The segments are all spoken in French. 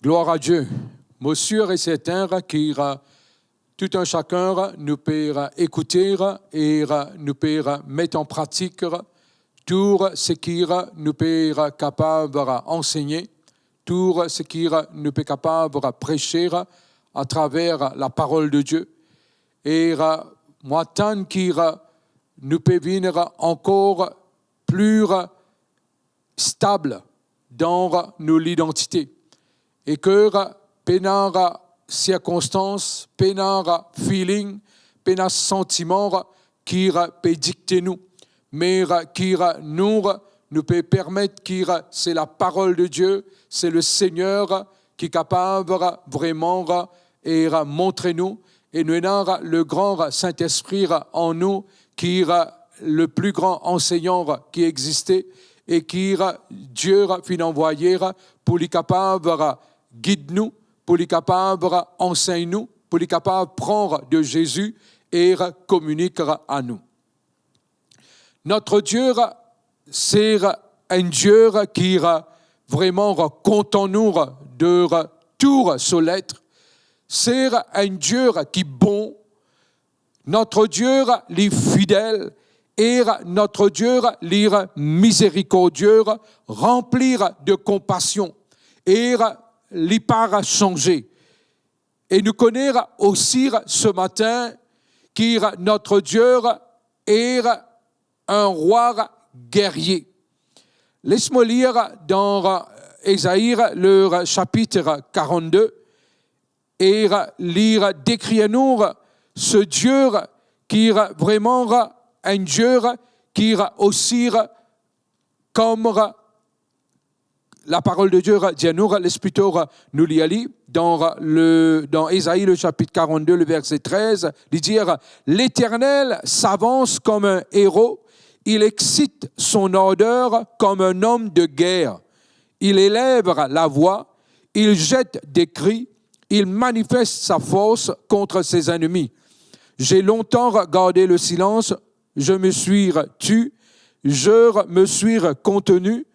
Gloire à Dieu. Monsieur et certain qui tout un chacun nous peut écouter et nous peut mettre en pratique tout ce qui nous peut capable d'enseigner, tout ce qui nous peut capable de prêcher à travers la parole de Dieu. Et moi, tant qui nous peut venir encore plus stable dans nos identités. Et que pénard circonstances, pénard feeling, pénard sentiment qui peut dicter nous, mais qui nous peut permettre que c'est la parole de Dieu, c'est le Seigneur qui est capable vraiment et montrer nous. Et nous avons le grand Saint-Esprit en nous qui est le plus grand enseignant qui existait et qui Dieu a envoyé pour les capable guide nous, pour les capable enseigne nous, pour les capable prendre de Jésus et communique à nous. Notre Dieu, c'est un Dieu qui vraiment content nous de tout sur l'être. C'est un Dieu qui est bon. Notre Dieu est fidèle. Et notre Dieu est miséricordieux, rempli de compassion. Et il part changer. Et nous connaissons aussi ce matin que notre Dieu est un roi guerrier. Laisse-moi lire dans Ésaïe, le chapitre 42, et lire, décrire-nous ce Dieu qui est vraiment un Dieu qui est aussi comme la parole de Dieu dit à nous, l'Esprit nous lit dans Ésaïe, le chapitre 42, le verset 13, il dit « L'Éternel s'avance comme un héros, il excite son ardeur comme un homme de guerre. Il élève la voix, il jette des cris, il manifeste sa force contre ses ennemis. J'ai longtemps gardé le silence, je me suis tu, je me suis contenu,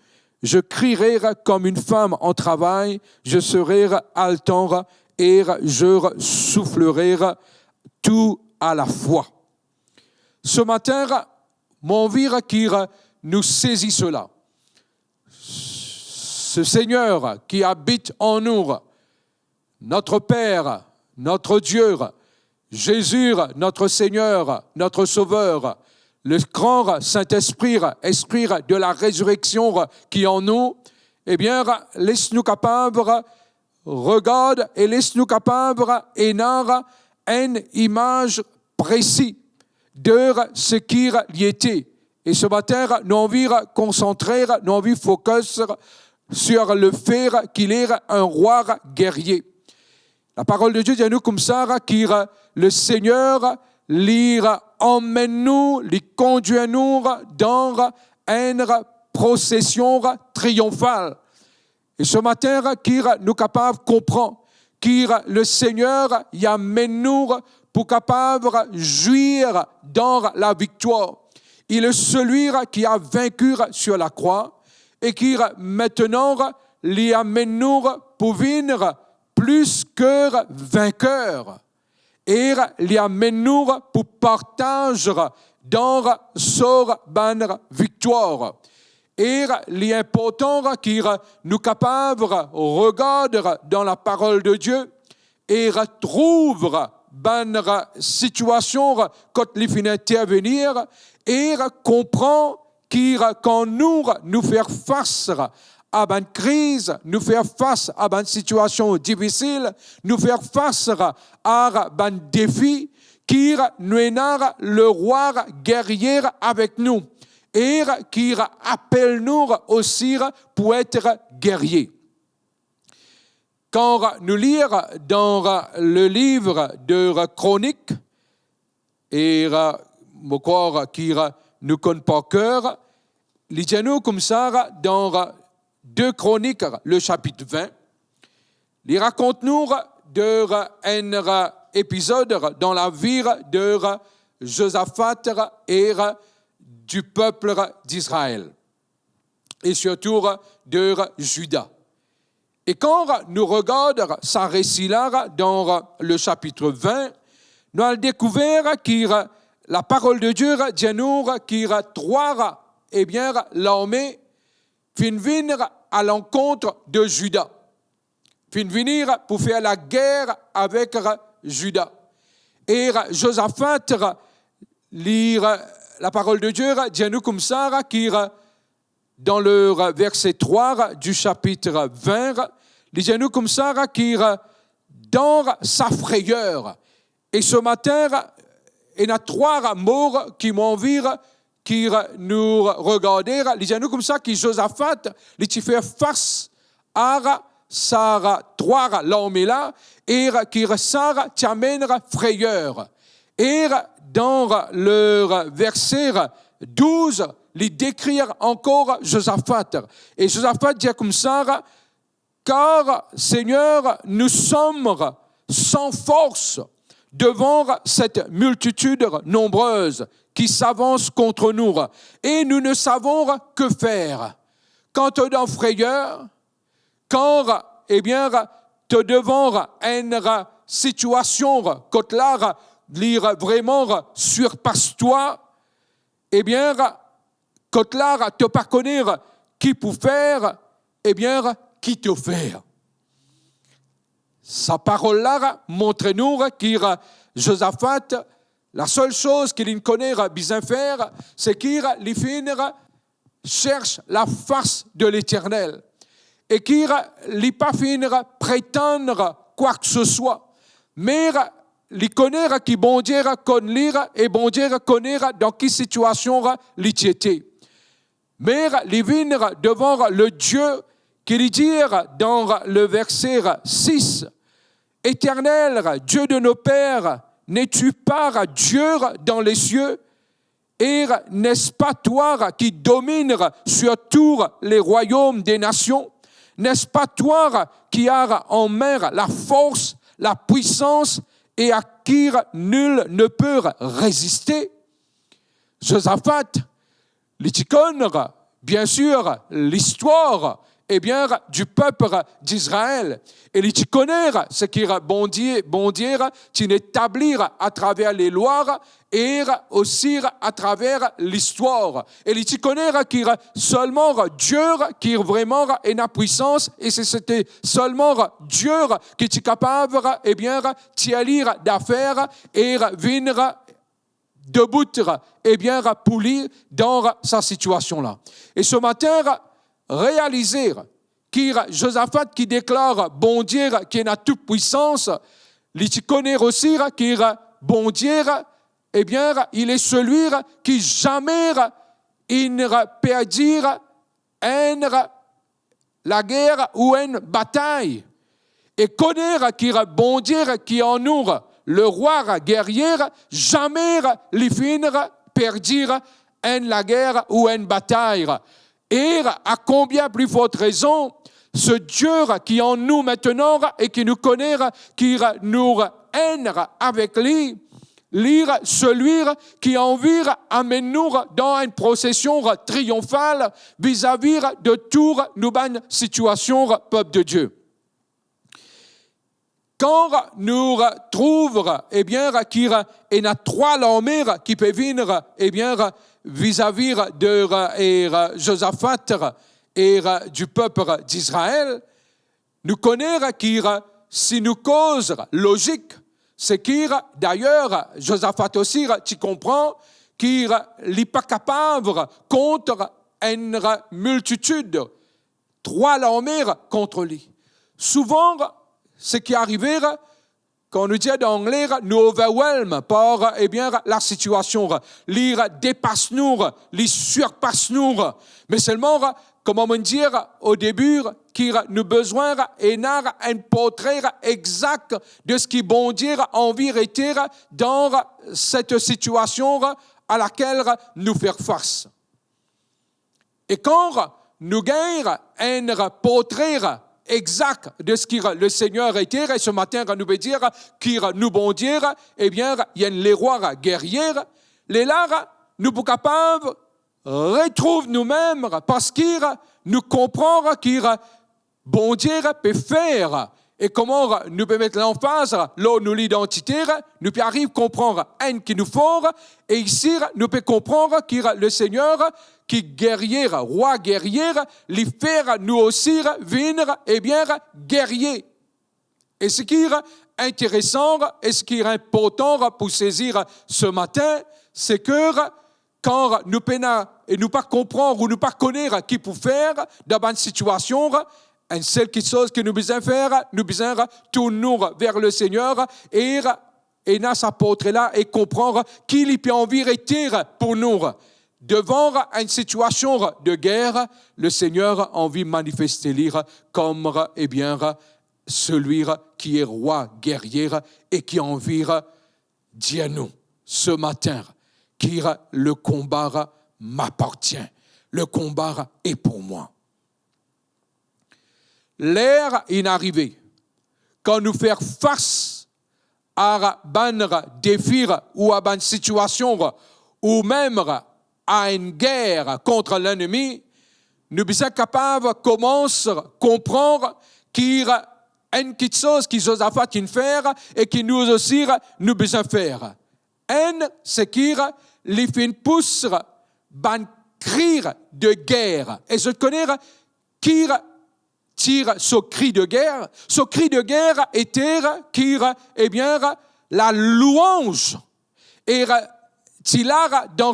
je crierai comme une femme en travail, je serai haletant et je soufflerai tout à la fois. » Ce matin, mon vie qui nous saisit cela. Ce Seigneur qui habite en nous, notre Père, notre Dieu, Jésus, notre Seigneur, notre Sauveur, le grand Saint-Esprit, Esprit de la résurrection qui est en nous, eh bien, laisse-nous capables, regarde et laisse-nous capables d'avoir une image précise de ce qu'il y était. Et ce matin, nous envie concentrer, nous envie focus sur le fait qu'il est un roi guerrier. La parole de Dieu dit à nous comme ça, que le Seigneur emmène-nous, conduit-nous dans une procession triomphale. Et ce matin, qu'il nous capable de comprendre que le Seigneur y amène-nous pour capable de jouir dans la victoire. Il est celui qui a vaincu sur la croix et qui maintenant l'y amène-nous pour venir plus que vainqueur. Et l'y amène-nous pour partager dans sa victoire. Et l'important qu'il nous capable de regarder dans la parole de Dieu et retrouve une situation quand il finit d'intervenir et comprend qu'il quand nous faire face à une crise, nous faire face à une situation difficile, nous faire face à un défi, qui nous a le roi guerrier avec nous et qui appelle nous aussi pour être guerrier. Quand nous lisons dans le livre de Chroniques, et je crois qu'il nous connaît par cœur, il dit nous comme ça dans 2 Chroniques, le chapitre 20, il raconte-nous d'un épisode dans la vie de Josaphat et du peuple d'Israël, et surtout de Juda. Et quand nous regardons ce récit-là dans le chapitre 20, nous avons découvert que la parole de Dieu dit nous que trois l'armée fin venir à l'encontre de Juda. Fin venir pour faire la guerre avec Juda. Et Josaphat lire la parole de Dieu dit nous comme ça qui dans le verset 3 du chapitre 20, il dit nous comme ça qui dans sa frayeur. Et ce matin, il y a trois mots qui m'envirent, qui nous regardent. Il dit nous comme ça que Josaphat, il fait face à sa trois l'armée-là, et qui ça t'amène frayeur. Et dans le verset 12, il décrit encore Josaphat. Et Josaphat dit comme ça, car Seigneur, nous sommes sans force devant cette multitude nombreuse qui s'avance contre nous, et nous ne savons que faire. Quand tu es dans frayeur, quand, tu es devant une situation que là, lire vraiment surpasse toi, que là, tu ne pas connaître qui peut faire, qui te fait. Sa parole-là montre-nous que Josaphat, la seule chose qu'il connaît bien faire, c'est qu'il cherche la face de l'Éternel. Et qu'il ne pas finir prétendre quoi que ce soit. Mais il connaît qui bon Dieu connaît et bon Dieu connaît dans quelle situation il était. Mais il vient devant le Dieu qui lui dit dans le verset 6, « Éternel, Dieu de nos pères, n'es-tu pas Dieu dans les cieux? Et n'est-ce pas toi qui domines sur tous les royaumes des nations? N'est-ce pas toi qui as en main la force, la puissance et à qui nul ne peut résister? » Josaphat, l'Iticone, bien sûr, l'histoire du peuple d'Israël. Et il connaît ce qui est bon Dieu, qui établir à travers les lois et aussi à travers l'histoire. Et il connaît qu'il seulement Dieu qui est vraiment une puissance, et c'était seulement Dieu qui est capable, d'y d'affaires et venir debout, poli dans sa situation-là. Et ce matin, réaliser que Josaphat qui déclare bon Dieu qui est à toute puissance, il connaît aussi qu'il bon Dieu, il est celui qui jamais il ne perdira la guerre ou une bataille. Et connaître qu'il bon Dieu qui en nous, le roi guerrier, jamais il finira perdre la guerre ou une bataille. Et à combien plus forte raison, ce Dieu qui en nous maintenant et qui nous connaît, qui nous haine avec lui, lire celui qui a envie amène-nous dans une procession triomphale vis-à-vis de toute notre situation, peuple de Dieu. Quand nous trouvons, qu'il y a trois l'armée qui peuvent venir, vis-à-vis de Josaphat et du peuple d'Israël, nous connaissons que si nous cause logique, c'est qu'il, d'ailleurs, Josaphat aussi, tu comprends, qu'il n'est pas capable contre une multitude, trois l'armée contre lui. Souvent, ce qui arrive, quand on nous dit dans l'anglais, nous overwhelm par la situation. L'ir dépasse-nous, l'ir surpasse-nous. Mais seulement, comme on dit au début, qu'il nous besoin d'avoir un portrait exact de ce qui bon Dieu a envie d'être dans cette situation à laquelle nous faire face. Et quand nous gagnons un portrait exact de ce que le Seigneur était, et ce matin, nous veut dire qu'il nous bon Dieu, il y a les rois guerriers, les là, nous sommes capables retrouver nous-mêmes parce qu'il nous comprend qu'il bon Dieu peut faire et comment nous pouvons mettre l'emphase là où nous l'identité, nous pouvons arriver à comprendre un qui nous faut et ici nous pouvons comprendre que le Seigneur qui guerrier, roi guerrier, lui faire nous aussi venir et bien guerrier. Et ce qui est intéressant et ce qui est important pour saisir ce matin, c'est que quand nous peinons et nous pas comprendre ou nous pas connaître qui peut faire dans une situation, une seule chose que nous besoin faire, nous besoin tourner vers le Seigneur et dans sa porte là et comprendre qu'il peut en vérité pour nous. Devant une situation de guerre, le Seigneur a envie de manifester comme eh bien, celui qui est roi guerrier et qui a envie de dire nous ce matin que le combat m'appartient. Le combat est pour moi. L'heure est arrivée quand nous faisons face à un défi ou à une situation ou même à une guerre contre l'ennemi, nous sommes capables de commencer à comprendre qu'il y a une petite chose qui nous a fait faire et qui nous aussi nous besoin faire. C'est qu'il les fait pousse ban cri de guerre. Et je connais qui tire ce cri de guerre. Ce cri de guerre était eh bien, la louange. Et Tilar dans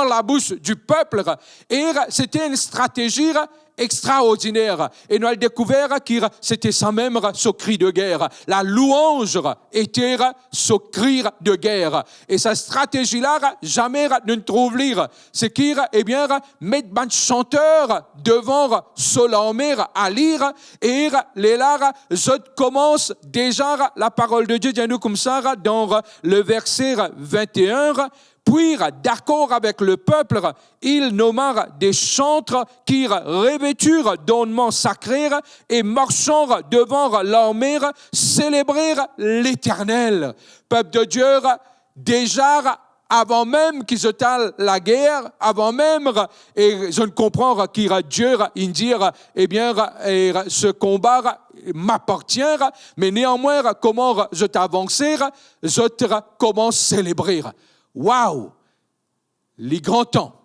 la bouche du peuple. Et c'était une stratégie extraordinaire. Et nous avons découvert que c'était ça même ce cri de guerre. La louange était ce cri de guerre. Et cette stratégie-là, jamais ne trouve lire. C'est qu'il, eh bien, mettre un chanteur devant ce l'armée à lire. Et les là, je commence déjà la parole de Dieu, dis-nous comme ça, dans le verset 21. Puis, d'accord avec le peuple, ils nommèrent des chantres qui revêturent d'ornements sacrés et marchant devant l'armée, célébrèrent l'Éternel. Peuple de Dieu, déjà, avant même qu'ils étalent la guerre, avant même, et je ne comprends qu'il y a Dieu, il dit, eh bien, ce combat m'appartient, mais néanmoins, comment je t'avancer, je te commence à célébrer. Waouh! Les grands temps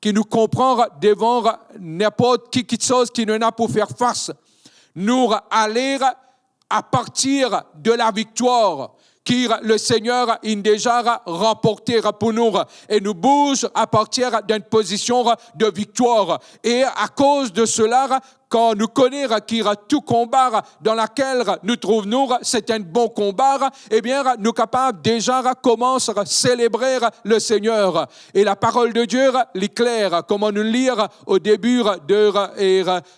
qui nous comprend devant n'importe qui chose qui nous a pour faire face, nous aller à partir de la victoire que le Seigneur a déjà remporté pour nous et nous bouge à partir d'une position de victoire. Et à cause de cela, quand nous connaissons qu'il y a tout combat dans lequel nous trouvons, c'est un bon combat, eh bien, nous sommes capables déjà de commencer à célébrer le Seigneur. Et la parole de Dieu est claire, comment nous lire au début de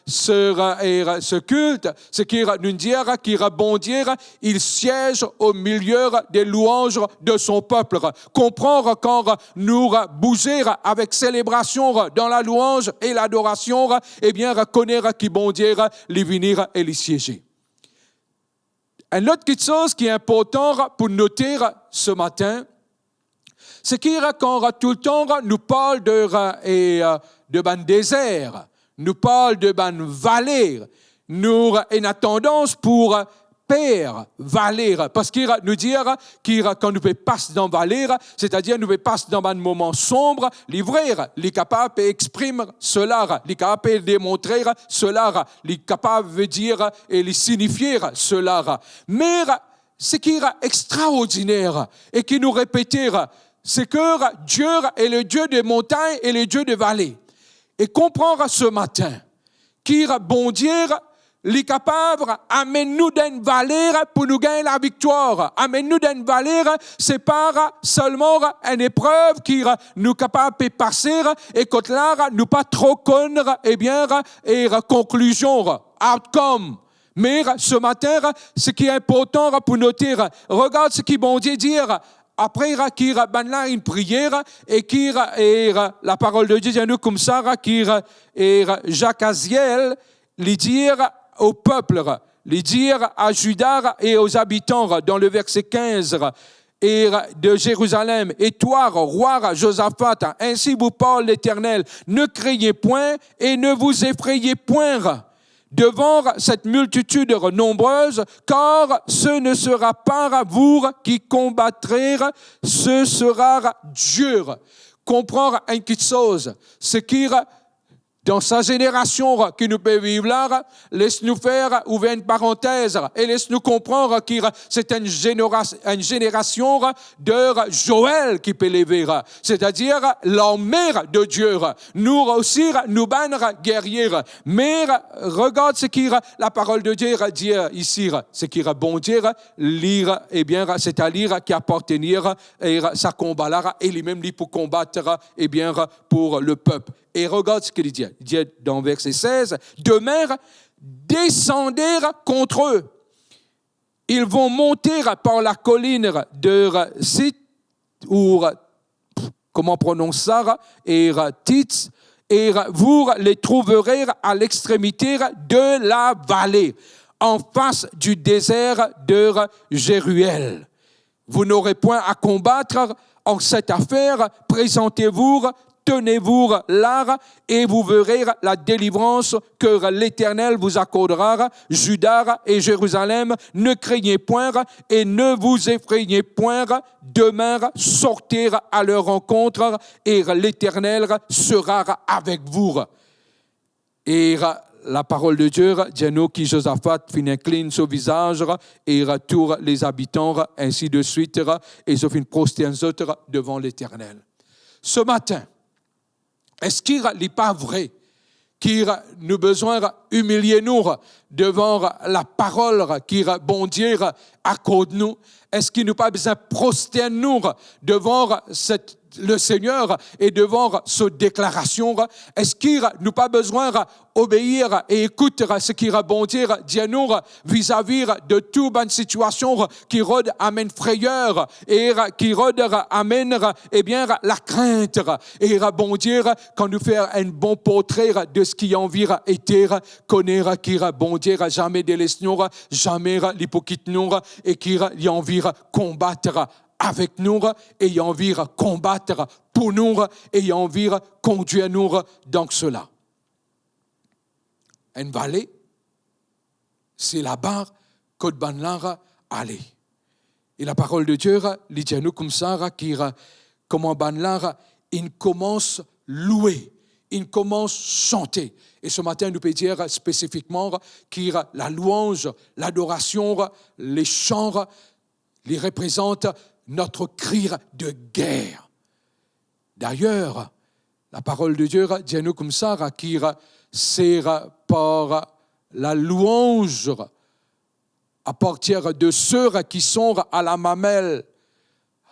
ce culte, c'est qu'il nous dit qu'il bon Dieu, il siège au milieu des louanges de son peuple. Comprendre quand nous bouger avec célébration dans la louange et l'adoration, eh bien, reconnaître qui bon Dieu les venir et les siéger. Une autre chose qui est importante pour noter ce matin, c'est qu'il quand tout le temps nous parle de ban désert, nous parle de ban vallée, nous avons une tendance pour père, vallée, parce qu'il nous dit quand nous passons dans vallée, c'est-à-dire nous passons dans un moment sombre, livrer, les capables d'exprimer cela, les capables de démontrer cela, les capables de dire et les signifier cela. Mais ce qui est extraordinaire et qui nous répétait, c'est que Dieu est le Dieu des montagnes et le Dieu des vallées. Et comprendre ce matin qu'il bon Dieu les capables, amène-nous d'une vallée pour nous gagner la victoire. Amène-nous d'une vallée, c'est pas seulement une épreuve qui nous capable de passer et que là, nous pas trop connaître, eh bien, et conclusion, outcome. Mais ce matin, ce qui est important pour noter, regarde ce qui bon Dieu dit. Après, qu'il y a une prière et qu'il y a la parole de Dieu dit nous comme ça, qu'il y a Jacques Aziel, lui dire au peuple, les dire à Juda et aux habitants dans le verset 15 et de Jérusalem, et toi, roi Josaphat, ainsi vous parle l'Éternel, ne craignez point et ne vous effrayez point. devant cette multitude nombreuse, car ce ne sera pas vous qui combattrez, ce sera Dieu. Comprendre une petite chose, ce qui dans sa génération qui nous peut vivre là, laisse-nous faire ouvrir une parenthèse et laisse-nous comprendre que c'est une génération de Joël qui peut lever, c'est-à-dire l'armée de Dieu. Nous aussi, nous banner guerriers. Mais regarde ce qui la parole de Dieu dit ici, ce qui bon Dieu lire, eh bien, c'est à lire qui appartenir et sa combat là, et lui-même lui pour combattre, eh bien, pour le peuple. Et regarde ce qu'il dit. Il dit dans verset 16, « Demain, descendez contre eux. Ils vont monter par la colline de Sit, ou comment on prononce ça, et Tits, et vous les trouverez à l'extrémité de la vallée, en face du désert de Jéruel. Vous n'aurez point à combattre en cette affaire, présentez-vous, tenez-vous là et vous verrez la délivrance que l'Éternel vous accordera, Juda et Jérusalem. Ne craignez point et ne vous effrayez point. Demain, sortez à leur rencontre et l'Éternel sera avec vous. » Et la parole de Dieu dit à nous que Josaphat incline son visage et retourne les habitants, ainsi de suite, et se fait prosterner devant l'Éternel. Ce matin, est-ce qu'il n'est pas vrai qu'il nous besoin humilier nous devant la parole qui bon Dieu accorde nous? Est-ce qu'il nous pas besoin prosterner nous devant le Seigneur et devant sa déclaration? Est-ce qu'il nous pas besoin obéir et écouter ce qui bon Dieu dit à nous vis-à-vis de toute bonne situation qui rôde amène frayeur et qui rôde amène eh bien la crainte? Et bon Dieu quand nous fait un bon portrait de ce qui en vire été connaître qui bon Dieu jamais délaisse nous, jamais l'hypocrite nous et qui y en vire combattre avec nous, et envie combattre pour nous, et envie conduire nous dans cela. Une vallée, c'est là-bas que Banlara allait. Et la parole de Dieu, il dit à nous comme ça, comment Banlara, il commence à louer, il commence à chanter. Et ce matin, nous pouvons dire spécifiquement que la louange, l'adoration, les chants, les représentent notre cri de guerre. D'ailleurs, la parole de Dieu dit à nous comme ça, qui c'est par la louange à partir de ceux qui sont à la mamelle,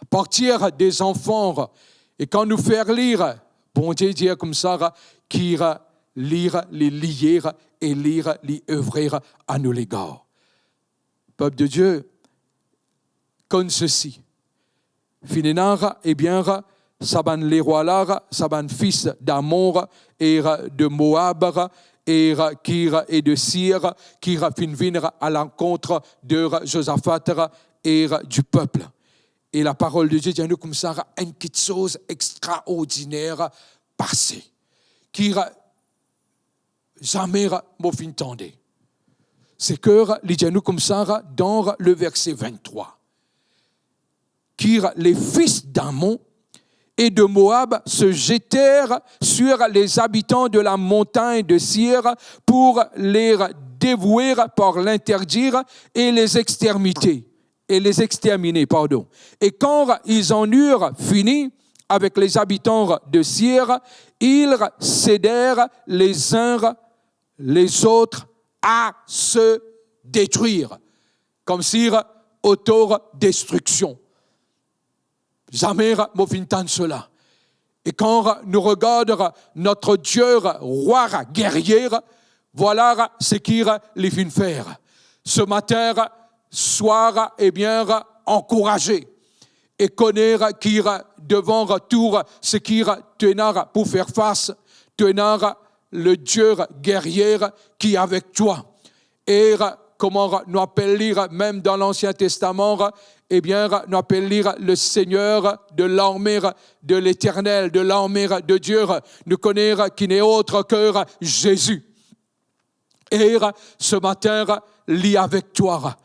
à partir des enfants. Et quand nous faire lire, bon Dieu dit comme ça, qui lire, les lier et lire, les œuvrer à nous l'égard. Peuple de Dieu, comme ceci. Finalement, eh bien, saban les rois là, saban fils d'Amon et de Moab et de Sir, qui fin venir à l'encontre de Josaphat et du peuple. Et la parole de Dieu dit à nous comme ça, une petite chose extraordinaire passée, qui jamais m'a fin tendé. C'est que, il dit à nous comme ça, dans le verset 23. Qui les fils d'Ammon et de Moab se jetèrent sur les habitants de la montagne de Sir pour les dévouer par l'interdire et les exterminer. Et quand ils en eurent fini avec les habitants de Sir, ils cédèrent les uns les autres à se détruire, comme si autodestruction. Jamais m'a fin tant cela. Et quand nous regardons notre Dieu, roi guerrier, voilà ce qu'il les fin faire. Ce matin, soir, eh bien, encouragé et connaître qu'il devant tout ce qu'il tenir pour faire face, tenir le Dieu guerrier qui est avec toi. Et comment nous appelle lire même dans l'Ancien Testament, eh bien, nous appelle lire le Seigneur de l'armée de l'Éternel, de l'armée de Dieu. Nous connaissons qui n'est autre que Jésus. Et ce matin, lis avec toi.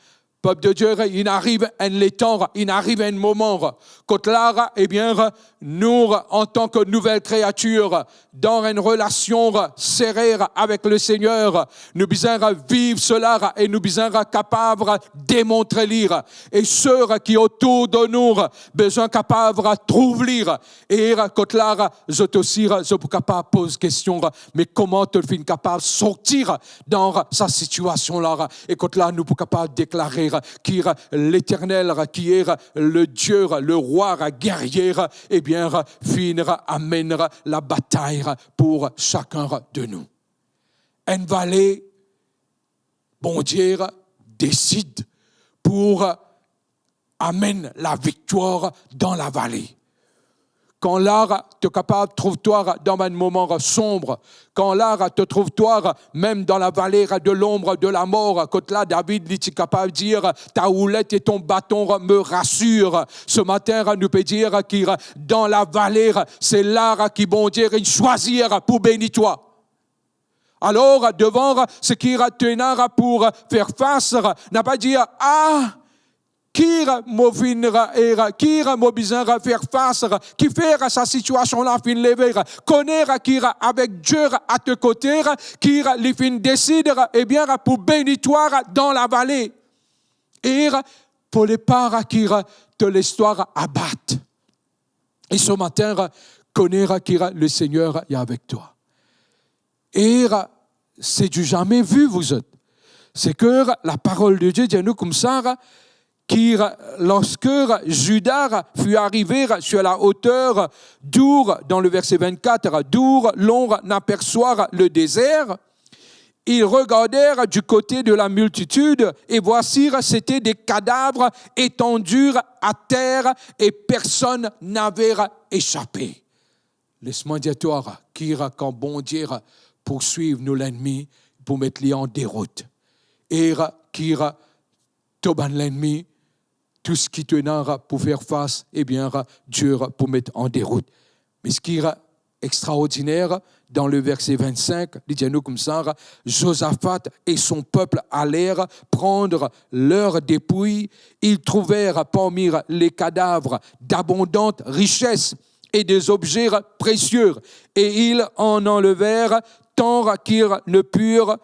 Peuple de Dieu, il arrive un temps, il arrive un moment, quand là, eh bien, nous, en tant que nouvelle créature, dans une relation serrée avec le Seigneur, nous besoin vivre cela et nous besoin capables de démontrer lire. Et ceux qui autour de nous, besoin capables de trouver lire. Et quand là, je suis capable de poser question, mais comment te fin capable de sortir dans sa situation là? Et quand là, nous sommes capables de déclarer qui est l'Éternel, qui est le Dieu, le roi guerrier, eh bien, finira, amènera la bataille pour chacun de nous. Une vallée, bon Dieu, décide pour amener la victoire dans la vallée. Quand là, tu es capable de trouver-toi dans un moment sombre, quand là, tu trouves-toi même dans la vallée de l'ombre de la mort, quand là, David est capable de dire, ta houlette et ton bâton me rassurent. Ce matin, nous peut dire que dans la vallée, c'est là qui bon Dieu choisir pour bénir toi. Alors, devant ce qui retenir pour faire face, n'a pas dire, qui m'a besoin de faire face, qui fait sa situation là, fin lever, connaître qui avec Dieu à tes côtés, qui les fin décide, eh bien, pour bénir toi dans la vallée. Et pour les parts qui te l'histoire abattent. Et ce matin, connaître qui le Seigneur est avec toi. Et c'est du jamais vu, vous êtes. C'est que la parole de Dieu dit à nous comme ça, qui, lorsque Judas fut arrivé sur la hauteur d'Our, dans le verset 24, d'Our, l'on aperçoit le désert, ils regardèrent du côté de la multitude et voici, c'était des cadavres étendus à terre et personne n'avait échappé. Laisse-moi dire toi, qui quand bon Dieu poursuivre nous l'ennemi pour mettre lui en déroute. Et qui toban l'ennemi, tout ce qui tenait pour faire face, eh bien, Dieu pour mettre en déroute. Mais ce qui est extraordinaire, dans le verset 25, il dit nous comme ça, Josaphat et son peuple allèrent prendre leurs dépouilles. Ils trouvèrent parmi les cadavres d'abondantes richesses et des objets précieux. Et ils en enlevèrent tant qu'ils ne purent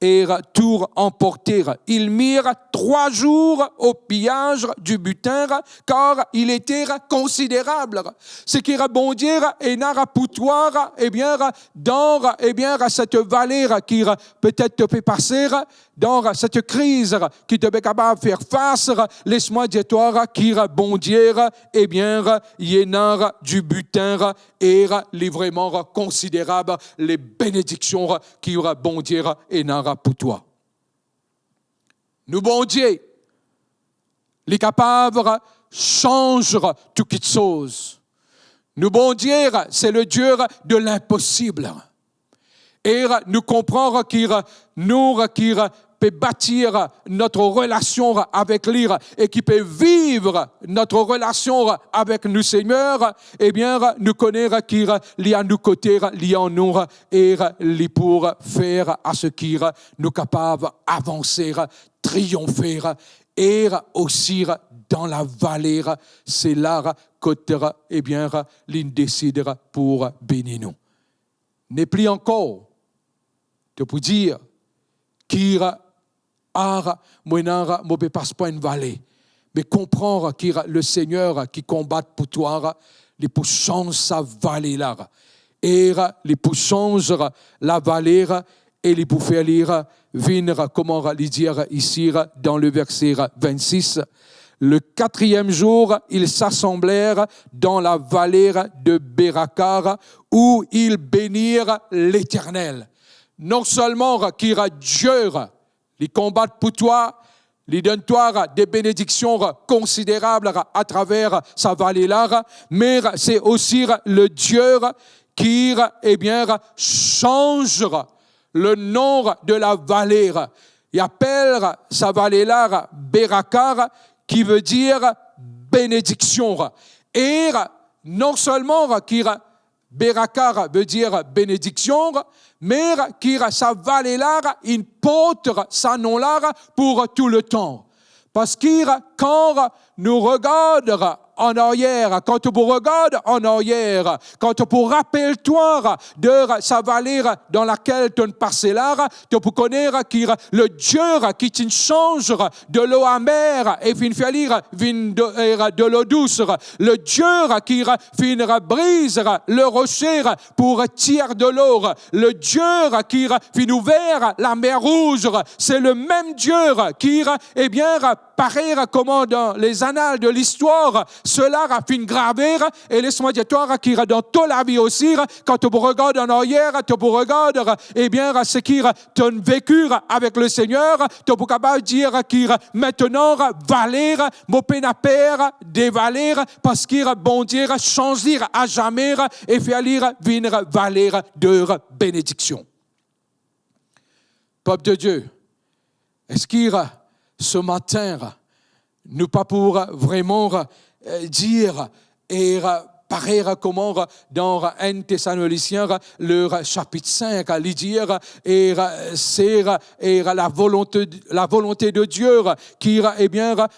et tout emporter. Ils mirent 3 jours au pillage du butin, car il était considérable. Ce qui rebondir et n'a poutoire, eh bien, dans cette vallée qui peut-être te fait passer, dans cette crise qui te fait capable de faire face, laisse-moi dire toi qui rebondir, eh bien, il y a du butin et les vraiment considérable, les bénédictions qui rebondir et n'a pour toi. Nous, bon Dieu, les capables changent toutes choses. Nous, bon Dieu, c'est le Dieu de l'impossible. Et nous comprenons qu'il peut bâtir notre relation avec lui et qui peut vivre notre relation avec nous, Seigneur, eh bien, nous connaissons qu'il y a nous côté, il y a nous, et il pour faire à ce qu'il nous capable d'avancer, triompher, et aussi dans la vallée, c'est là que, eh bien, il décide pour bénir nous. N'est plus encore de pour dire qu'il ne passe pas une vallée, mais comprendre qu'il y a le Seigneur qui combat pour toi, il peut changer sa vallée là, et il peut changer la vallée, et il peut faire lire, venir, comment le dire ici dans le verset 26. Le 4e jour, ils s'assemblèrent dans la vallée de Bérakar, où ils bénirent l'Éternel. Non seulement qu'il y a Dieu, ils combattent pour toi, ils donnent toi des bénédictions considérables à travers sa vallée-là, mais c'est aussi le Dieu qui, eh bien, change le nom de la vallée. Il appelle sa vallée-là Bérakar, qui veut dire bénédiction. Et non seulement qu'il Berakar veut dire bénédiction, mais qui sa valeur là, il porte sa nom là pour tout le temps. Parce que quand nous regardons en arrière, quand tu regardes en arrière, quand tu rappelles-toi de sa valeur dans laquelle tu es passé là, tu peux connaître que le Dieu qui te change de l'eau amère et fin faire de l'eau douce, le Dieu qui fin brise le rocher pour tirer de l'eau, le Dieu qui fin ouvert la mer rouge, c'est le même Dieu qui, pareil comment dans les annales de l'histoire, cela a fait graver, et laisse-moi dire, toi, qui dans toute la vie aussi, quand tu regardes en arrière, tu regardes, ce qui t'ont vécu avec le Seigneur, tu peux capable dire qui maintenant, valer, mon peine à père, dévaler, parce qu'il bon Dieu, changer à jamais, et faire lire, venir valer de bénédiction. Peuple de Dieu, est-ce qu'il ce matin, nous pas pour vraiment dire et pareil comment dans 1 Thessaloniciens, le chapitre 5, lui dire et c'est la volonté de Dieu qui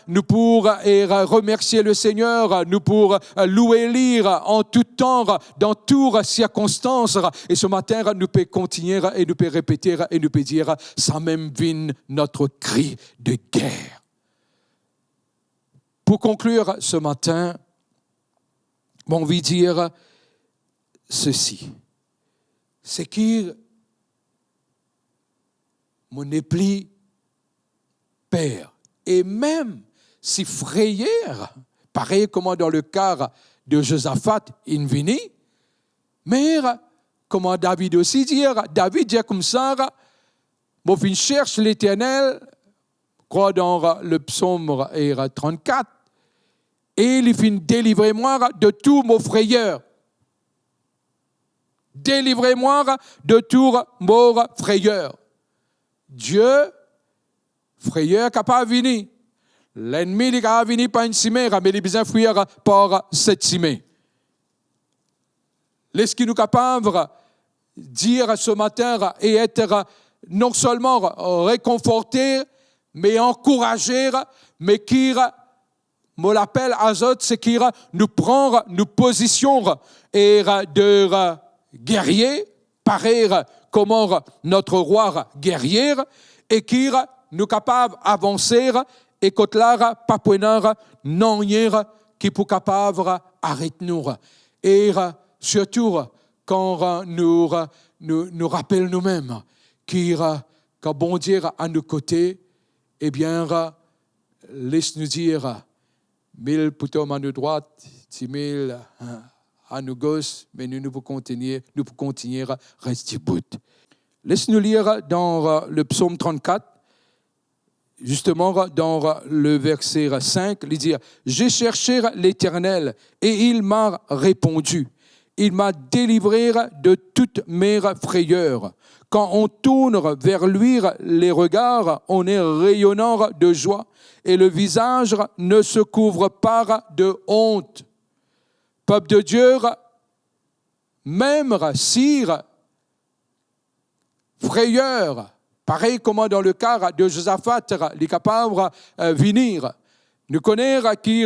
nous pour remercier le Seigneur, nous pour louer lire en tout temps, dans toutes circonstances. Et ce matin, nous pouvons continuer et nous pouvons répéter et nous pouvons dire, ça même vient notre cri de guerre. Pour conclure ce matin, j'ai envie de dire ceci. C'est que mon épli père, et même si frayeur, pareil comme dans le cas de Josaphat, il vini, mais comme David aussi dit, David dit comme ça, mon fils cherche l'Éternel, crois dans le psaume 34, et il finit délivrez-moi de tous mes frayeurs. Délivrez-moi de tous mes frayeurs. Dieu, frayeur, n'a pas venu. L'ennemi, il n'a pas venu par une cimère, mais il a besoin de fuir par cette cimère. Est-ce qu'il nous capable de dire ce matin et être non seulement réconforté, mais encouragé, mais qui me l'appelle Azot, c'est qui nous prend nous position et de guerrier, pareil comment notre roi guerrier, et qui nous capable d'avancer et que là, pas poignard, non qui peut capable d'arrêter nous. Et surtout, quand nous rappelons nous-mêmes quand bon Dieu à nos côtés, laisse-nous dire 1000 plutôt à nos droite, 10 000 à nos gauche, mais nous pouvons continuer à rester bout. Laisse-nous lire dans le psaume 34, justement dans le verset 5, il dit « J'ai cherché l'Éternel et il m'a répondu. Il m'a délivré de toutes mes frayeurs. Quand on tourne vers lui les regards, on est rayonnant de joie et le visage ne se couvre pas de honte. » Peuple de Dieu, même si frayeur, pareil comme dans le cas de Josaphat, il est capable de venir. Nous connaissons qui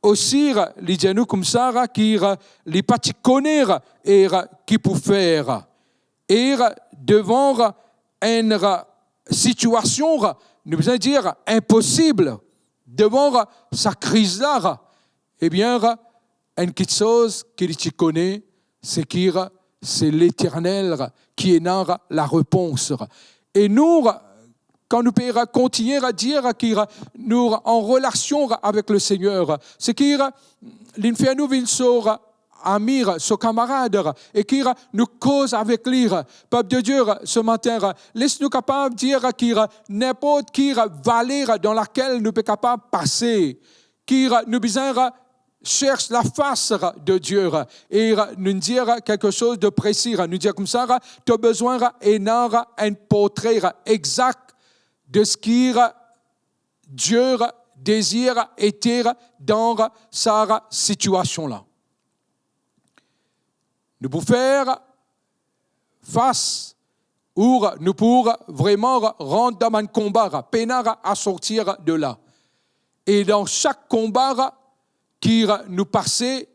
aussi, les gens comme ça, qui les pas connaître et qui peut faire. Et devant une situation, nous besoin dire impossible, devant sa crise-là, une petite chose qu'il connaît, c'est l'Éternel qui est dans la réponse. Et nous, quand nous pouvons continuer à dire que nous en relation avec le Seigneur, c'est que l'infernal vient sur ami, son camarade, et qui nous cause avec lui. Peuple de Dieu, ce matin, laisse-nous capables de dire que n'importe qui valeur dans laquelle nous sommes capables de passer, qui nous besoin cherche la face de Dieu et nous dire quelque chose de précis, nous dire comme ça, tu as besoin d'un portrait exact de ce que Dieu désire être dans sa situation-là. nous pouvons faire face ou nous pouvons vraiment rendre dans un combat, peiner à sortir de là. Et dans chaque combat qui nous passait,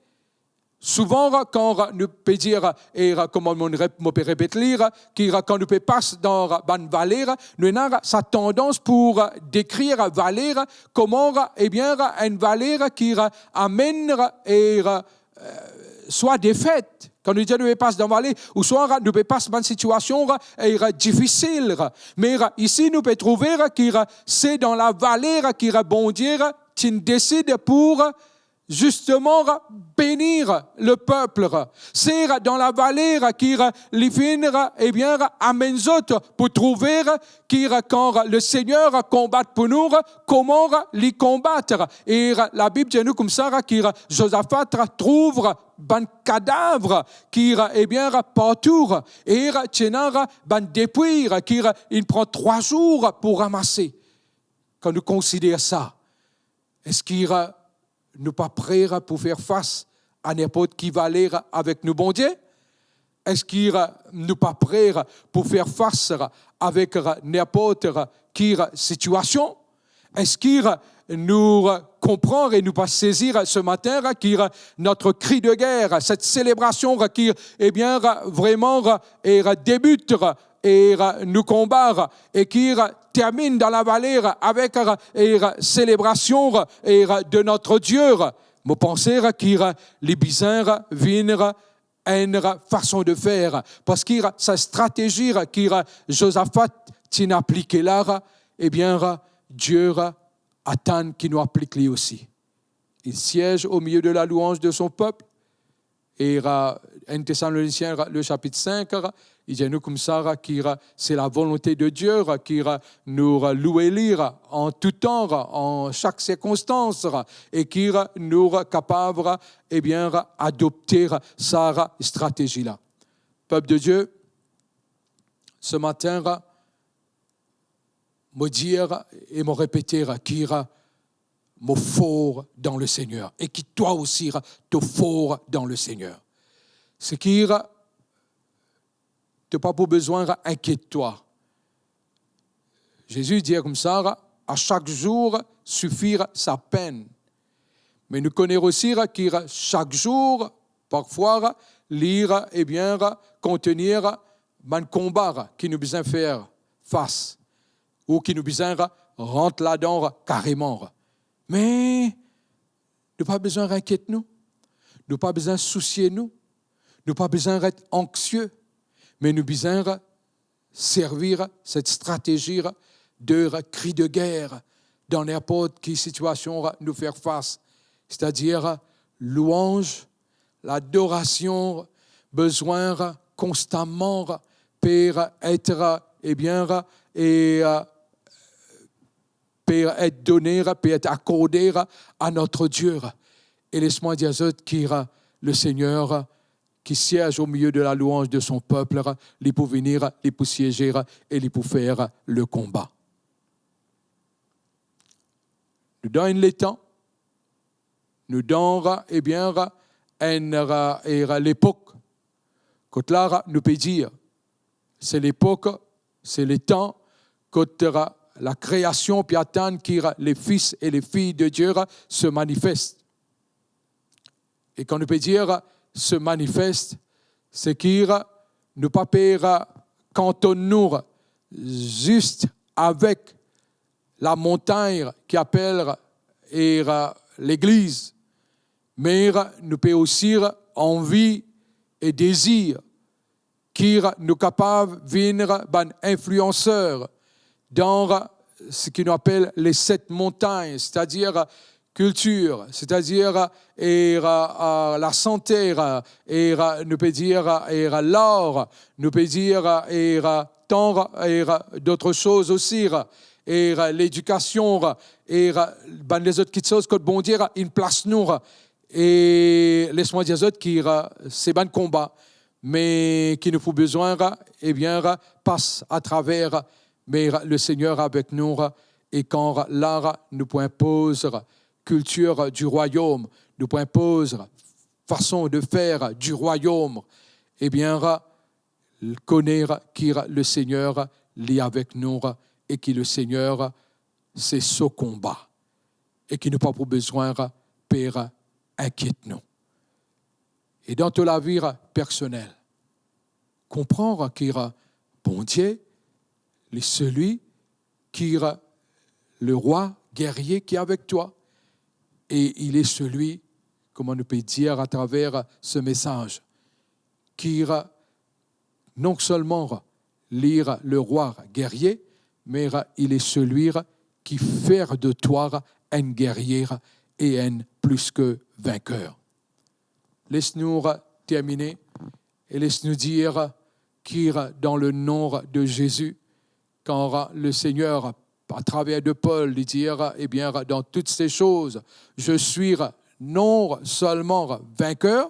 souvent, quand nous peut dire, et comme on peut répéter, quand nous peut passer dans une vallée, nous avons sa tendance pour décrire vallée, comment, eh bien, une vallée qui amène et soit défaite. Quand nous disons que nous passons dans la vallée, ou soit nous passons dans une situation difficile. Mais ici, nous pouvons trouver que c'est dans la vallée qui bon Dieu qui décide pour justement bénir le peuple. C'est dans la vallée qui les finira, eh bien, amène autres pour trouver quand le Seigneur combat pour nous, comment les combattre. Et la Bible dit nous comme ça, que Josaphat trouve un cadavre qui est bien partout et tient un dépouille qui il prend 3 jours pour ramasser. Quand nous considérons ça, est-ce qu'il nous pas prêts pour faire face à n'importe qui vallée avec nous, bon Dieu? Est-ce qu'il nous pas prêts pour faire face avec n'importe qui situation? Est-ce qu'il nous comprend et nous pas saisir ce matin que notre cri de guerre, cette célébration qui est bien vraiment débute et nous combat et qui termine dans la vallée avec la célébration de notre Dieu. Je pense que les bizarres viennent une façon de faire parce que sa stratégie que Josaphat tient appliquée là, eh bien, Dieu attend qu'il nous applique lui aussi. Il siège au milieu de la louange de son peuple. Et 1 Thessaloniciens, le chapitre 5, il dit nous comme ça que c'est la volonté de Dieu qui nous louer lire en tout temps, en chaque circonstance, et qui nous capable eh bien adopter sa stratégie là. Peuple de Dieu, ce matin, me dire et me répéter qui me fort dans le Seigneur et qui toi aussi te fort dans le Seigneur. Ce qui tu n'as pas besoin d'inquiéter-toi. Jésus dit comme ça, à chaque jour suffire sa peine. Mais nous connaissons aussi que chaque jour, parfois, lire et bien contenir un combat qui nous besoin faire face ou qui nous besoin rentrer là-dedans carrément. Mais nous n'avons pas besoin d'inquiéter nous. Nous n'avons pas besoin de soucier nous. Nous n'avons pas besoin d'être anxieux. Mais nous avons besoin de servir cette stratégie de cri de guerre dans n'importe quelle situation nous faire face. C'est-à-dire louange, l'adoration, besoin constamment pour être pour être donné, pour être accordé à notre Dieu. Et laisse-moi dire que le Seigneur qui siège au milieu de la louange de son peuple, il peut venir, il peut siéger et il peut faire le combat. Nous donnons le temps, nous donnons l'époque. Quand là, nous pouvons dire, c'est l'époque, c'est le temps, quand la création puis attendre que les fils et les filles de Dieu se manifestent. Et quand nous peut dire se manifeste, c'est qu'il ne pas cantonner juste avec la montagne qui appelle l'Église, mais nous peut aussi envie et désir qui nous capable de venir influenceurs dans ce qu'on appelle les 7 montagnes, c'est-à-dire culture, c'est-à-dire la santé, nous peut dire l'art, nous peut dire tant d'autres choses aussi, et l'éducation, et les autres petites choses que bon Dieu une place nous. Et laisse-moi dire que c'est un combat, mais qui nous faut besoin, eh bien, passe à travers, mais le Seigneur avec nous, et quand là, nous pouvons imposer culture du royaume, nous pouvons imposer façon de faire du royaume, eh bien, connaître qui le Seigneur lit avec nous et qui le Seigneur, c'est ce combat. Et qui n'a pas pour besoin, Père, inquiète-nous. Et dans toute la vie personnelle, comprendre qu'il est bon Dieu, celui qui est le roi guerrier qui est avec toi. Et il est celui, comme on peut dire à travers ce message, qui non seulement lire le roi guerrier, mais il est celui qui fait de toi un guerrier et un plus que vainqueur. Laisse-nous terminer et laisse-nous dire qu'il dans le nom de Jésus, quand le Seigneur, à travers de Paul, lui dire, eh bien, dans toutes ces choses, je suis non seulement vainqueur,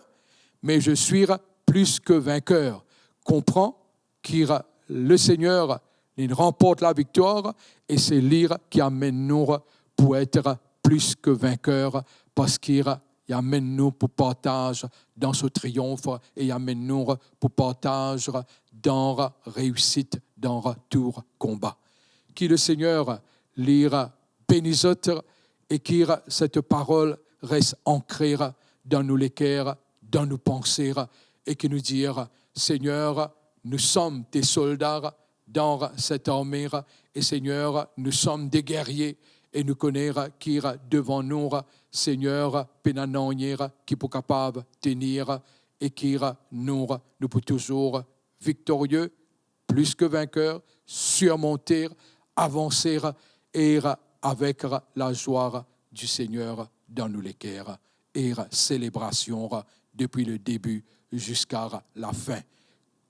mais je suis plus que vainqueur. Comprends qu'il le Seigneur il remporte la victoire et c'est lui qui amène nous pour être plus que vainqueur parce qu'il amène nous pour partage dans ce triomphe et il amène nous pour partage dans la réussite, dans tout combat. Qui le Seigneur lira bénisse et qui cette parole reste ancrée dans nos cœurs, dans nos pensées et qui nous dire Seigneur, nous sommes tes soldats dans cette armée et Seigneur, nous sommes des guerriers et nous connaissons qui devant nous, Seigneur, pénanonière, qui est capable de tenir et qui nous pour toujours victorieux, plus que vainqueurs, surmonter, avancer et avec la joie du Seigneur dans nos cœurs et célébration depuis le début jusqu'à la fin.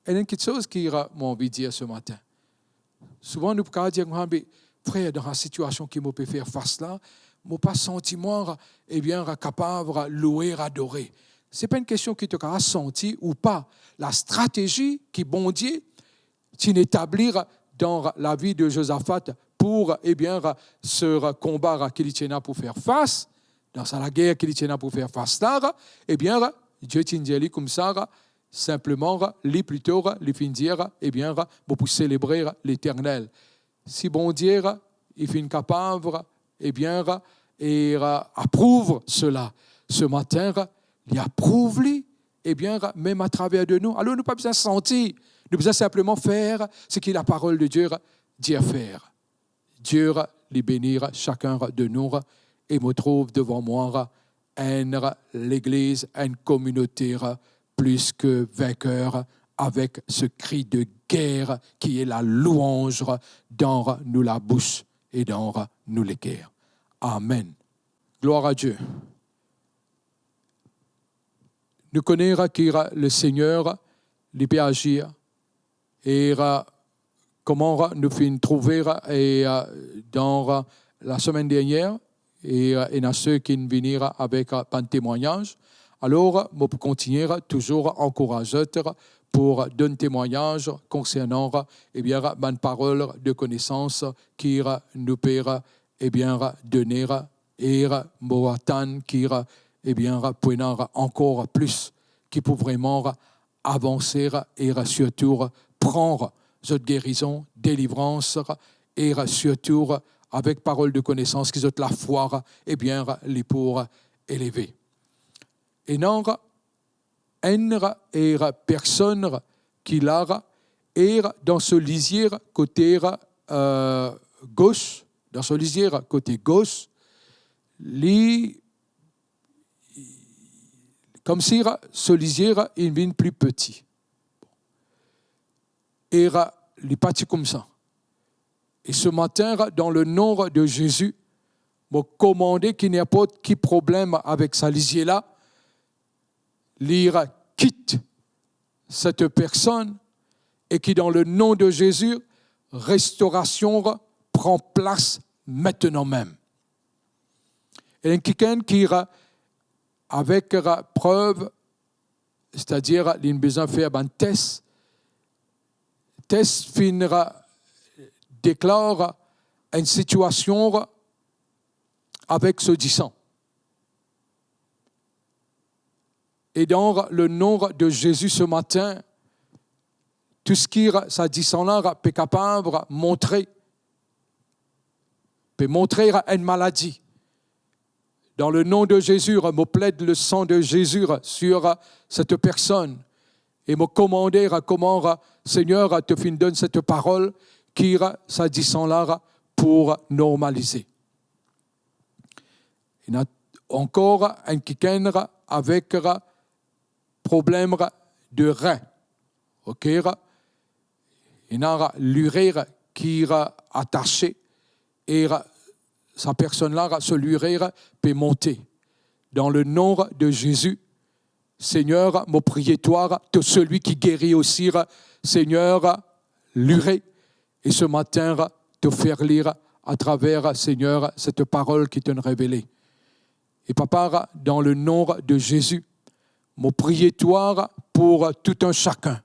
Et il y a quelque chose qui m'a envie de dire ce matin. Souvent, nous pouvons dire, frère, dans la situation qui me peut faire face là, je n'ai pas sentiment capable de louer, adorer. Ce n'est pas une question qui te a senti ou pas. La stratégie qui bon Dieu établir dans la vie de Josaphat pour ce combat qu'il tient pour faire face, dans la guerre qu'il tient pour faire face là, Dieu t'a comme ça, simplement, les plutôt, les fin dire, pour célébrer l'Éternel. Si bon Dieu, il est capable, et approuve cela. Ce matin, il approuve, même à travers de nous. Alors, nous n'avons pas besoin de sentir, nous avons besoin simplement faire ce que la parole de Dieu dit à faire. Dieu les bénira chacun de nous et me trouve devant moi l'Église, une communauté plus que vainqueur avec ce cri de guerre qui est la louange dans nous la bouche et dans nous les cœurs. Amen. Gloire à Dieu. Nous connaissons qui le Seigneur il peut agir et comment nous finissons trouver dans la semaine dernière et il y a ceux qui viennent avec un témoignage. Alors, je peux continuer toujours encourager pour donner témoignage concernant ma parole de connaissance qui nous peut donner et Moatan qui peut encore plus, qui peut vraiment avancer et surtout prendre cette guérison, délivrance et surtout avec parole de connaissance qui est la foi les pour élever. Et non, une personne qui l'a est dans ce lisier côté gauche, dans ce lisier côté gauche, comme si ce lisier il devient plus petit. Et il est parti comme ça. Et ce matin, dans le nom de Jésus, je commande qu'il n'y ait pas de problème avec sa lisier-là. L'ira quitte cette personne et qui, dans le nom de Jésus, restauration prend place maintenant même. Et il y a quelqu'un qui ira avec preuve, c'est-à-dire il a besoin de faire un test. Test finira, déclare une situation avec ce disant. Et dans le nom de Jésus ce matin, tout ce qui ça dit son là peut capable montrer une maladie. Dans le nom de Jésus, me plaide le sang de Jésus sur cette personne et me commander comment, Seigneur, te fin donne cette parole qui ça dit son là pour normaliser. Il y a encore un quelqu'un avec problème de rein. Ok, il y a l'urée qui est attaché et sa personne-là, ce l'urée peut monter. Dans le nom de Jésus, Seigneur, mon prière, de celui qui guérit aussi, Seigneur, l'urée. Et ce matin, te faire lire à travers, Seigneur, cette parole qui t'est révélée. Et papa, dans le nom de Jésus, mon prière pour tout un chacun.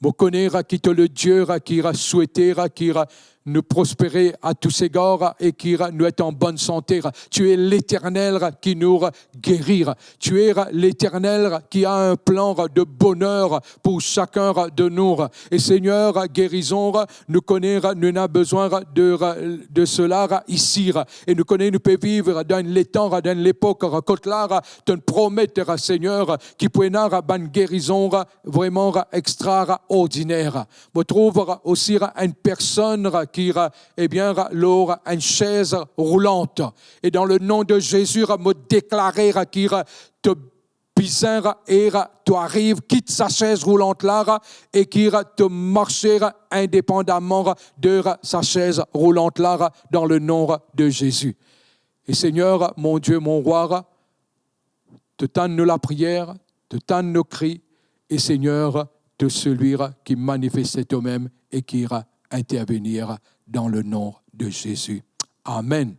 Mon connaître qui te le Dieu qui a souhaité, qui a nous prospérer à tous égards et qui nous est en bonne santé. Tu es l'Éternel qui nous guérit. Tu es l'Éternel qui a un plan de bonheur pour chacun de nous. Et Seigneur, guérison, nous connaissons, nous avons besoin de cela ici. Et nous connaissons, nous pouvons vivre dans l'étang, dans l'époque, quand là, tu promets, Seigneur, qui peut avoir une guérison vraiment extraordinaire. Je trouve aussi une personne qui lors une chaise roulante. Et dans le nom de Jésus, me déclarer qui te bizarre et tu arrives, quitte sa chaise roulante là et qui te marcher indépendamment de sa chaise roulante là dans le nom de Jésus. Et Seigneur, mon Dieu, mon roi, te tends la prière, te tends nos cris et Seigneur, de celui qui manifeste toi-même et qui ira intervenir dans le nom de Jésus. Amen.